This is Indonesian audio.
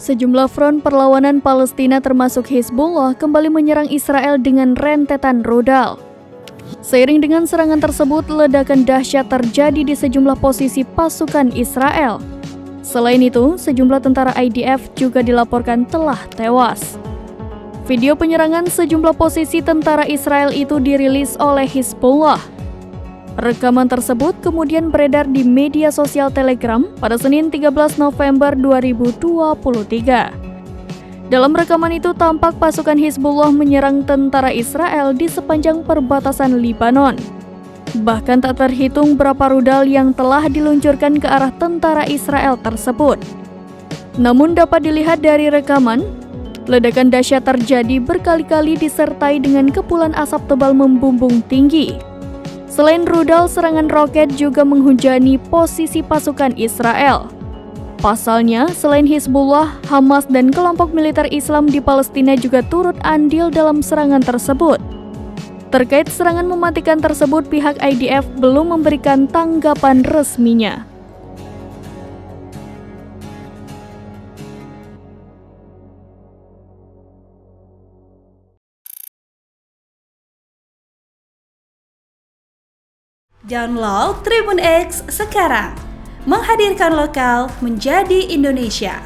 Sejumlah front perlawanan Palestina termasuk Hizbullah kembali menyerang Israel dengan rentetan rudal. Seiring dengan serangan tersebut, ledakan dahsyat terjadi di sejumlah posisi pasukan Israel. Selain itu, sejumlah tentara IDF juga dilaporkan telah tewas. Video penyerangan sejumlah posisi tentara Israel itu dirilis oleh Hizbullah. Rekaman tersebut kemudian beredar di media sosial Telegram pada Senin 13 November 2023. Dalam rekaman itu tampak pasukan Hizbullah menyerang tentara Israel di sepanjang perbatasan Lebanon. Bahkan tak terhitung berapa rudal yang telah diluncurkan ke arah tentara Israel tersebut. Namun dapat dilihat dari rekaman, ledakan dahsyat terjadi berkali-kali disertai dengan kepulan asap tebal membumbung tinggi. Selain rudal, serangan roket juga menghujani posisi pasukan Israel. Pasalnya, selain Hizbullah, Hamas dan kelompok militer Islam di Palestina juga turut andil dalam serangan tersebut. Terkait serangan mematikan tersebut, pihak IDF belum memberikan tanggapan resminya. Download Tribun X sekarang, menghadirkan lokal menjadi Indonesia.